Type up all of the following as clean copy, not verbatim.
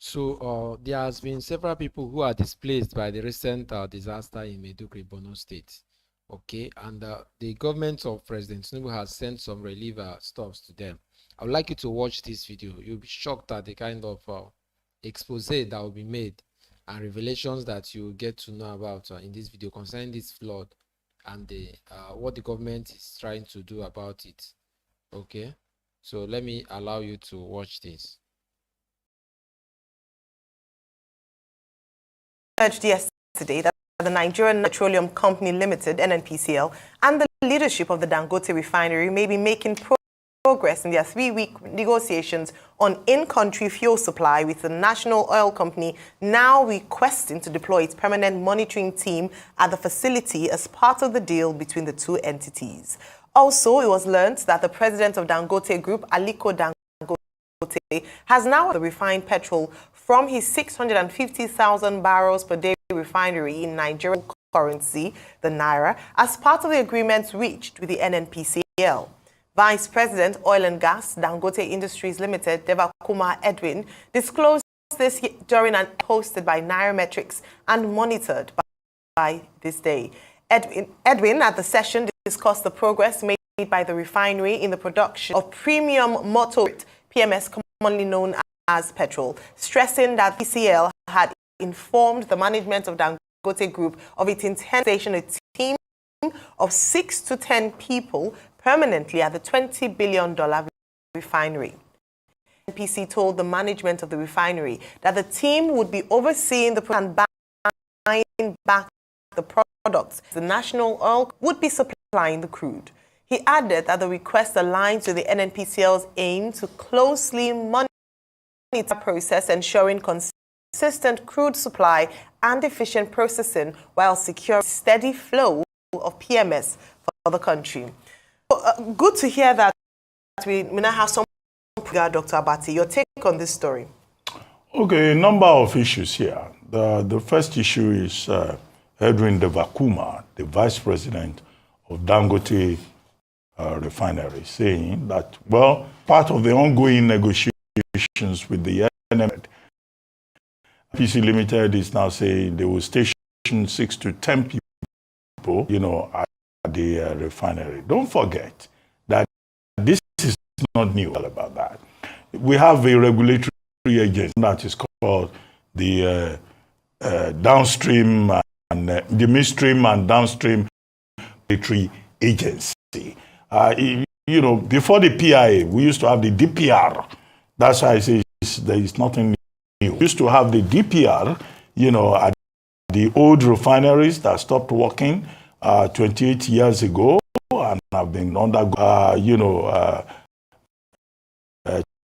So there has been several people who are displaced by the recent disaster in Maiduguri, Borno State. Okay, and the government of President Tinubu has sent some relief stuffs to them. I would like you to watch this video. You'll be shocked at the kind of expose that will be made and revelations that you get to know about in this video concerning this flood and the what the government is trying to do about it. Okay, so let me allow you to watch this. Urged yesterday that the Nigerian Petroleum Company Limited, NNPCL, and the leadership of the Dangote refinery may be making progress in their 3-week negotiations on in-country fuel supply, with the national oil company now requesting to deploy its permanent monitoring team at the facility as part of the deal between the two entities. Also, it was learnt that the president of Dangote Group, Aliko Dangote, has now the refined petrol from his 650,000 barrels per day refinery in Nigerian currency, the Naira, as part of the agreements reached with the NNPCL. Vice President, Oil and Gas, Dangote Industries Limited, Devakuma Edwin, disclosed this during an hosted by Nairametrics and monitored by This Day. Edwin at the session discussed the progress made by the refinery in the production of premium motor PMS, commonly known as petrol, stressing that PCL had informed the management of Dangote Group of its intention a team of 6 to 10 people permanently at the $20 billion refinery. NPC told the management of the refinery that the team would be overseeing the and buying back the products. The national oil would be supplying the crude. He added that the request aligns with the NNPCL's aim to closely monitor the process, ensuring consistent crude supply and efficient processing while securing steady flow of PMS for the country. Good to hear that we now have some. Dr. Abati, your take on this story? Okay, a number of issues here. The first issue is Edwin Devakuma, the vice president of Dangote refinery, saying that, well, part of the ongoing negotiations with the NMD, PC Limited is now saying they will station 6 to 10 people, at the refinery. Don't forget that this is not new about that. We have a regulatory agency that is called the downstream and the midstream and downstream regulatory agency. Before the PIA, we used to have the DPR. That's why I say there is nothing new. We used to have the DPR, at the old refineries that stopped working 28 years ago and have been undergoing,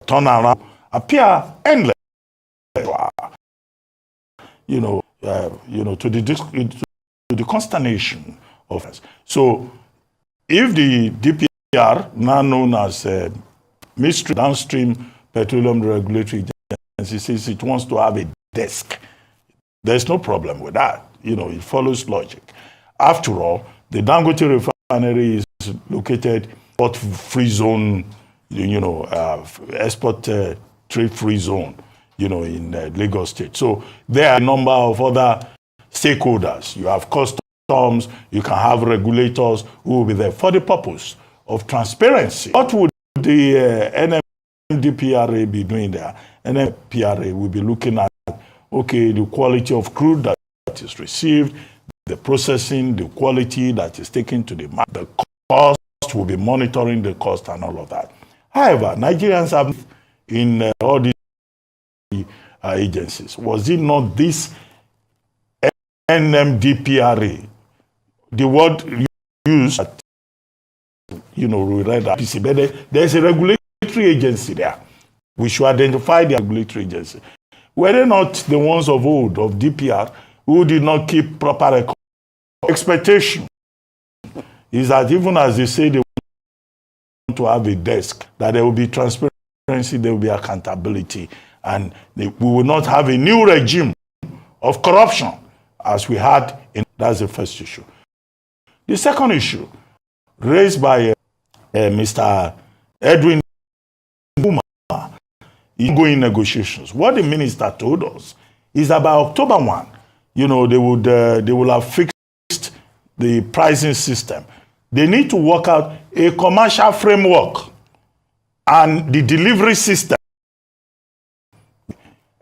turnaround, appear endless, to the consternation of us. So, if the DPR, now known as Midstream Downstream Petroleum Regulatory Agency, says it wants to have a desk, there's no problem with that. It follows logic. After all, the Dangote refinery is located export-free zone, export trade-free zone, in Lagos State. So there are a number of other stakeholders. You have customs, you can have regulators who will be there for the purpose of transparency. What would the NMDPRA be doing there? NMDPRA will be looking at, the quality of crude that is received, the processing, the quality that is taken to the market, the cost, will be monitoring the cost and all of that. However, Nigerians have in all these agencies. Was it not this NMDPRA, the word used, we read that PC, but there's a regulatory agency there. We should identify the regulatory agency. Were they not the ones of old, of DPR, who did not keep proper record? Expectation is that even as they say they want to have a desk, that there will be transparency, there will be accountability, and we will not have a new regime of corruption as we had in. That's the first issue. The second issue, raised by Mr. Edwin Kuma, ongoing negotiations. What the minister told us is that by October 1, they will have fixed the pricing system. They need to work out a commercial framework and the delivery system.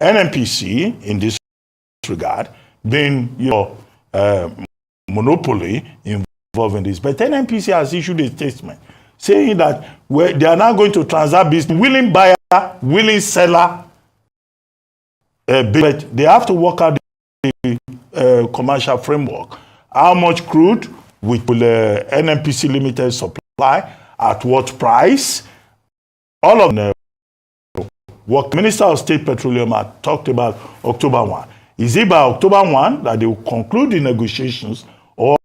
NNPC, in this regard, being monopoly involved in this, but NNPC has issued a statement saying that they are now going to transact business, willing buyer, willing seller, but they have to work out the commercial framework. How much crude will NNPC Limited supply, at what price? All of them. What Minister of State Petroleum had talked about October 1. Is it by October 1 that they will conclude the negotiations, or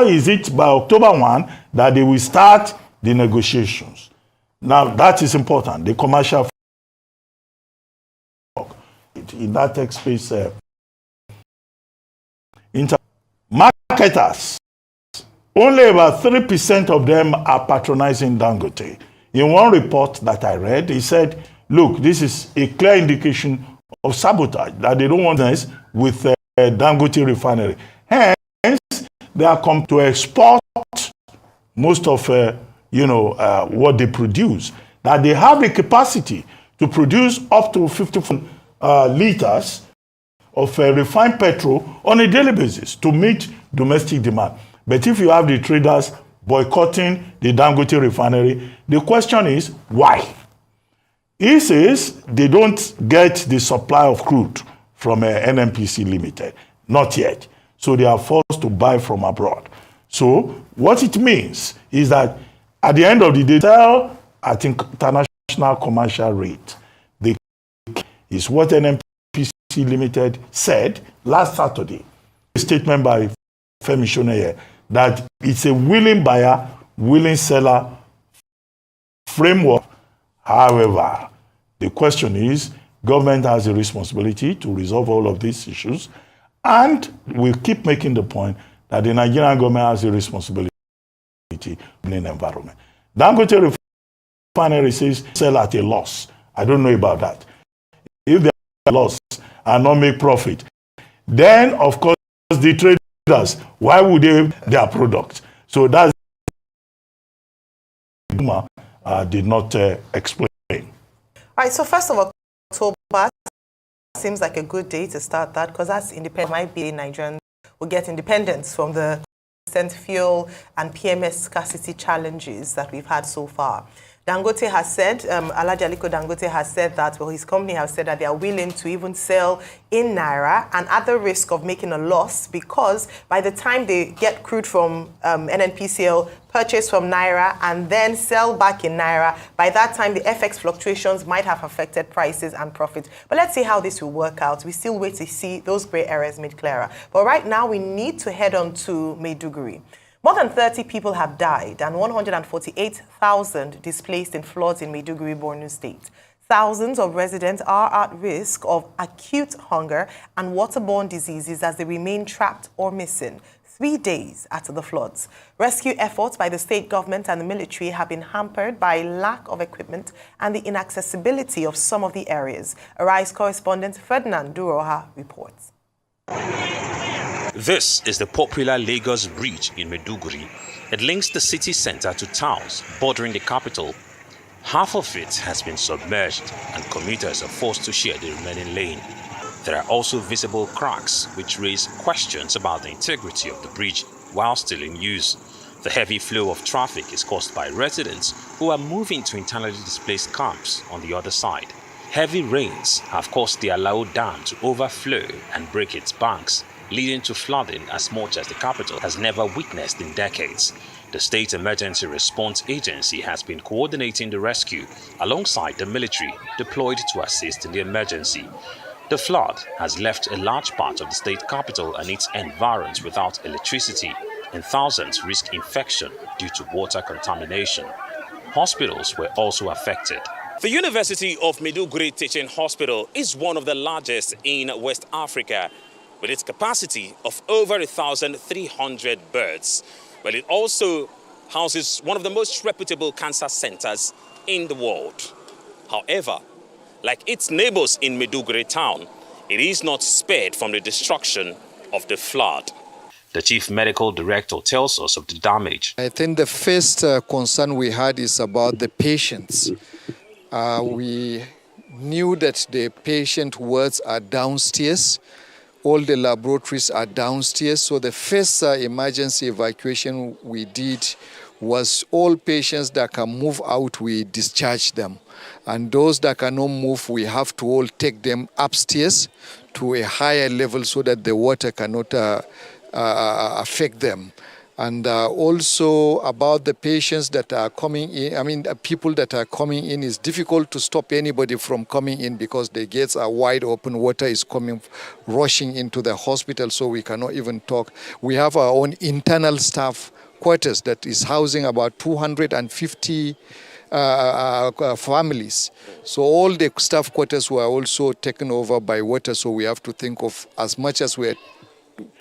is it by October 1 that they will start the negotiations? Now, that is important. The commercial in that tech space, marketers, only about 3% of them are patronizing Dangote. In one report that I read, he said, look, this is a clear indication of sabotage, that they don't want this with Dangote refinery. Hence, they are come to export most of what they produce. That they have the capacity to produce up to 50 liters of refined petrol on a daily basis to meet domestic demand. But if you have the traders boycotting the Dangote refinery, the question is why? He says they don't get the supply of crude from NNPC Limited, not yet. So they are forced to buy from abroad. So what it means is that at the end of the day, sell at international commercial rate. Is what NNPC Limited said last Saturday. A statement by Femi Shoneye that it's a willing buyer, willing seller framework. However, the question is, government has a responsibility to resolve all of these issues, and we keep making the point that the Nigerian government has a responsibility in the environment. Dangote refinery says sell at a loss. I don't know about that. If they are loss and not make profit, then of course the traders, why would they have their product? So that's did not explain. All right, so first of October seems like a good day to start that, because that's independent. Might be Nigerians will get independence from the constant fuel and PMS scarcity challenges that we've had so far. Dangote has said, Alhaji Aliko Dangote has said that, well, his company has said that they are willing to even sell in Naira and at the risk of making a loss, because by the time they get crude from NNPCL, purchase from Naira and then sell back in Naira, by that time the FX fluctuations might have affected prices and profits. But let's see how this will work out. We still wait to see those grey areas made clearer. But right now we need to head on to Maiduguri. More than 30 people have died and 148,000 displaced in floods in Maiduguri, Borno State. Thousands of residents are at risk of acute hunger and waterborne diseases as they remain trapped or missing 3 days after the floods. Rescue efforts by the state government and the military have been hampered by lack of equipment and the inaccessibility of some of the areas. Arise correspondent Ferdinand Duroha reports. This is the popular Lagos Bridge in Maiduguri. It links the city center to towns bordering the capital. Half of it has been submerged and commuters are forced to share the remaining lane. There are also visible cracks which raise questions about the integrity of the bridge while still in use. The heavy flow of traffic is caused by residents who are moving to internally displaced camps on the other side. Heavy rains have caused the Alao Dam to overflow and break its banks, leading to flooding as much as the capital has never witnessed in decades. The State Emergency Response Agency has been coordinating the rescue alongside the military deployed to assist in the emergency. The flood has left a large part of the state capital and its environs without electricity, and thousands risk infection due to water contamination. Hospitals were also affected. The University of Maiduguri Teaching Hospital is one of the largest in West Africa, with its capacity of over 1,300 beds. But it also houses one of the most reputable cancer centers in the world. However, like its neighbors in Maiduguri town, it is not spared from the destruction of the flood. The chief medical director tells us of the damage. I think the first concern we had is about the patients. We knew that the patient wards are downstairs. All the laboratories are downstairs. So the first emergency evacuation we did was all patients that can move out, we discharge them. And those that cannot move, we have to all take them upstairs to a higher level so that the water cannot affect them. And also about the patients that are coming in, people that are coming in, it's difficult to stop anybody from coming in because the gates are wide open, water is coming, rushing into the hospital, so we cannot even talk. We have our own internal staff quarters that is housing about 250 families. So all the staff quarters were also taken over by water, so we have to think of, as much as we're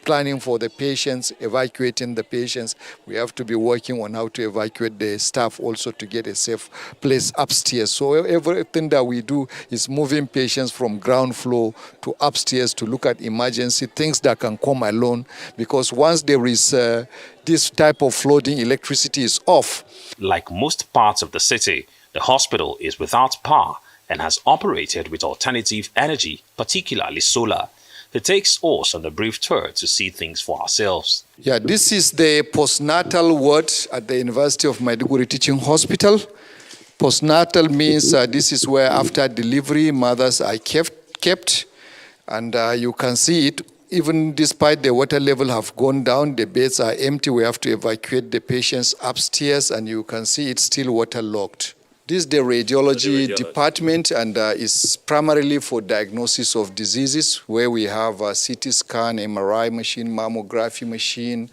planning for the patients, evacuating the patients, we have to be working on how to evacuate the staff also to get a safe place upstairs. So everything that we do is moving patients from ground floor to upstairs to look at emergency things that can come alone, because once there is this type of flooding, electricity is off. Like most parts of the city, the hospital is without power and has operated with alternative energy, particularly solar. It takes us on a brief tour to see things for ourselves. Yeah, this is the postnatal ward at the University of Maiduguri Teaching Hospital. Postnatal means this is where after delivery mothers are kept, and you can see it. Even despite the water level have gone down, the beds are empty. We have to evacuate the patients upstairs, and you can see it's still waterlogged. This is the radiology department, and is primarily for diagnosis of diseases, where we have a CT scan, MRI machine, mammography machine,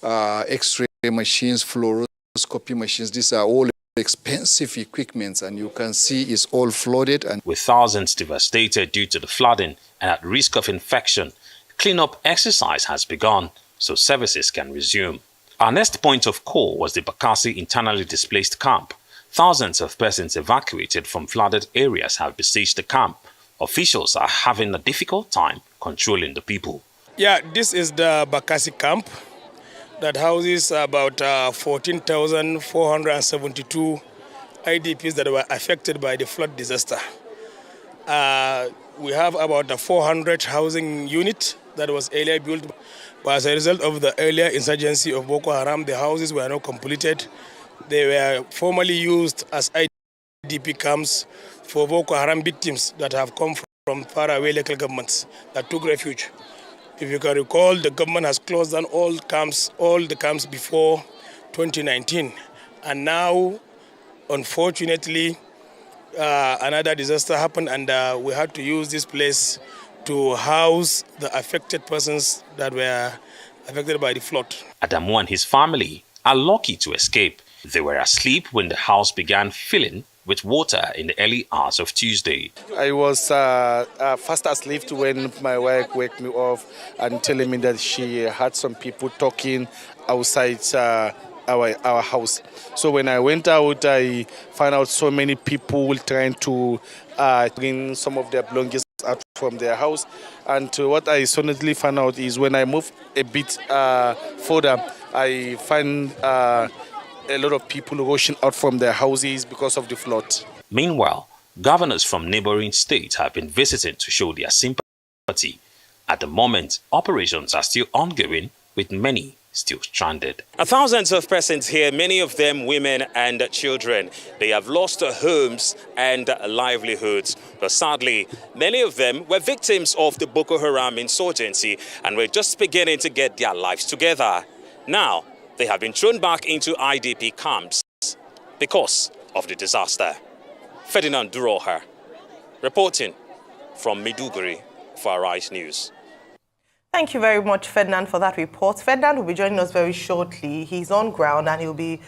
X-ray machines, fluoroscopy machines. These are all expensive equipments, and you can see it's all flooded. And with thousands devastated due to the flooding and at risk of infection, cleanup exercise has begun so services can resume. Our next point of call was the Bakassi internally displaced camp. Thousands of persons evacuated from flooded areas have besieged the camp. Officials are having a difficult time controlling the people. Yeah, this is the Bakassi camp that houses about 14,472 IDPs that were affected by the flood disaster. We have about a 400 housing unit that was earlier built, but as a result of the earlier insurgency of Boko Haram, the houses were not completed. They were formerly used as IDP camps for Boko Haram victims that have come from faraway local governments that took refuge. If you can recall, the government has closed down all the camps before 2019. And now, unfortunately, another disaster happened, and we had to use this place to house the affected persons that were affected by the flood. Adamu and his family are lucky to escape. They were asleep when the house began filling with water in the early hours of Tuesday. I was fast asleep when my wife woke me up and telling me that she had some people talking outside our house. So when I went out, I found out so many people trying to bring some of their belongings out from their house. And what I suddenly found out is when I moved a bit further, I find a lot of people rushing out from their houses because of the flood. Meanwhile, governors from neighboring states have been visiting to show their sympathy. At the moment, operations are still ongoing, with many still stranded. Thousands of persons here, many of them women and children. They have lost their homes and livelihoods. But sadly, many of them were victims of the Boko Haram insurgency and were just beginning to get their lives together. Now, they have been thrown back into IDP camps because of the disaster. Ferdinand Duroher, reporting from Maiduguri for Arise News. Thank you very much, Ferdinand, for that report. Ferdinand will be joining us very shortly. He's on ground, and he'll be,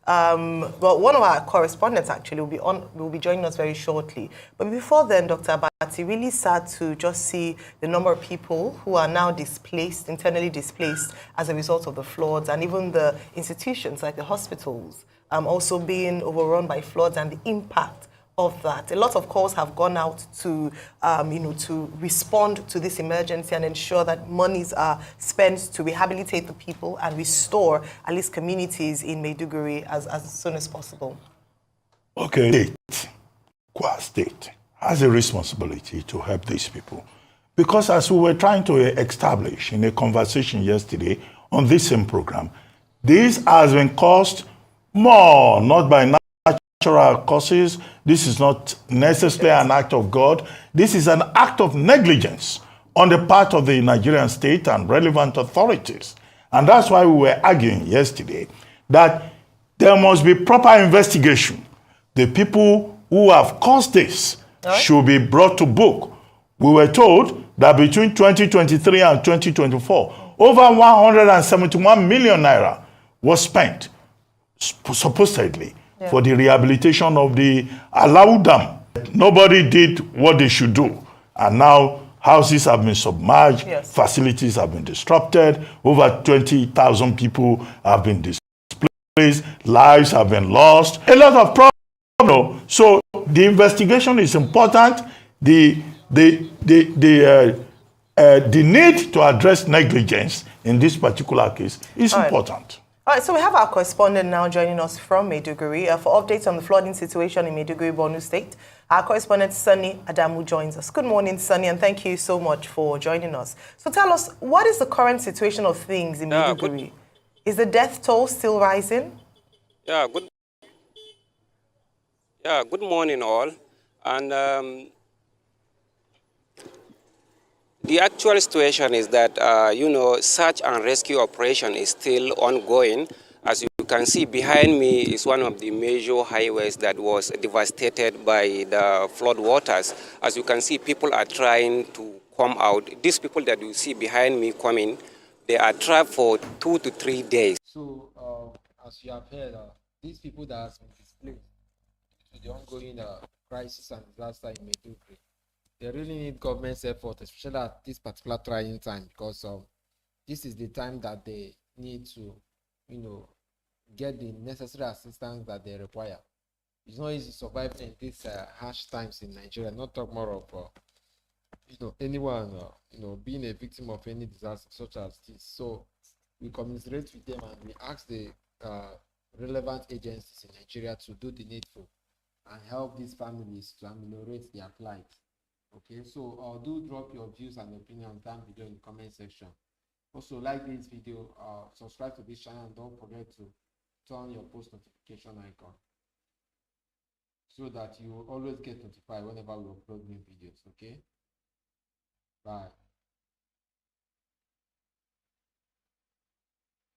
one of our correspondents actually will be joining us very shortly. But before then, Dr. Abati, really sad to just see the number of people who are now displaced, internally displaced as a result of the floods, and even the institutions like the hospitals also being overrun by floods and the impact of that? A lot of calls have gone out to, to respond to this emergency and ensure that monies are spent to rehabilitate the people and restore at least communities in Maiduguri as soon as possible. Okay, Kwa State has a responsibility to help these people. Because as we were trying to establish in a conversation yesterday on this same program, this has been caused more, not by natural causes. This is not necessarily an act of God. This is an act of negligence on the part of the Nigerian state and relevant authorities. And that's why we were arguing yesterday that there must be proper investigation. The people who have caused this should be brought to book. We were told that between 2023 and 2024, over 171 million naira was spent, supposedly, for the rehabilitation of the Alau Dam. Nobody did what they should do. And now houses have been submerged, facilities have been disrupted, over 20,000 people have been displaced, lives have been lost, a lot of problems. So the investigation is important. The need to address negligence in this particular case is important. All right, so we have our correspondent now joining us from Maiduguri for updates on the flooding situation in Maiduguri, Borno State. Our correspondent, Sunny Adamu, joins us. Good morning, Sunny, and thank you so much for joining us. So tell us, what is the current situation of things in Maiduguri? Is the death toll still rising? Good morning, all. And the actual situation is that, search and rescue operation is still ongoing. As you can see behind me is one of the major highways that was devastated by the flood waters. As you can see, people are trying to come out. These people that you see behind me coming, they are trapped for 2 to 3 days. So, as you have heard, these people that have been displaced to the ongoing crisis and disaster in Maiduguri, they really need government's effort, especially at this particular trying time, because this is the time that they need to, get the necessary assistance that they require. It's not easy surviving in these harsh times in Nigeria. Not talk more of, anyone, being a victim of any disaster such as this. So we commiserate with them and we ask the relevant agencies in Nigeria to do the needful and help these families to ameliorate their plight. Okay, so do drop your views and opinions down below in the comment section. Also, like this video, subscribe to this channel, and don't forget to turn your post notification icon so that you will always get notified whenever we upload new videos. Okay, bye.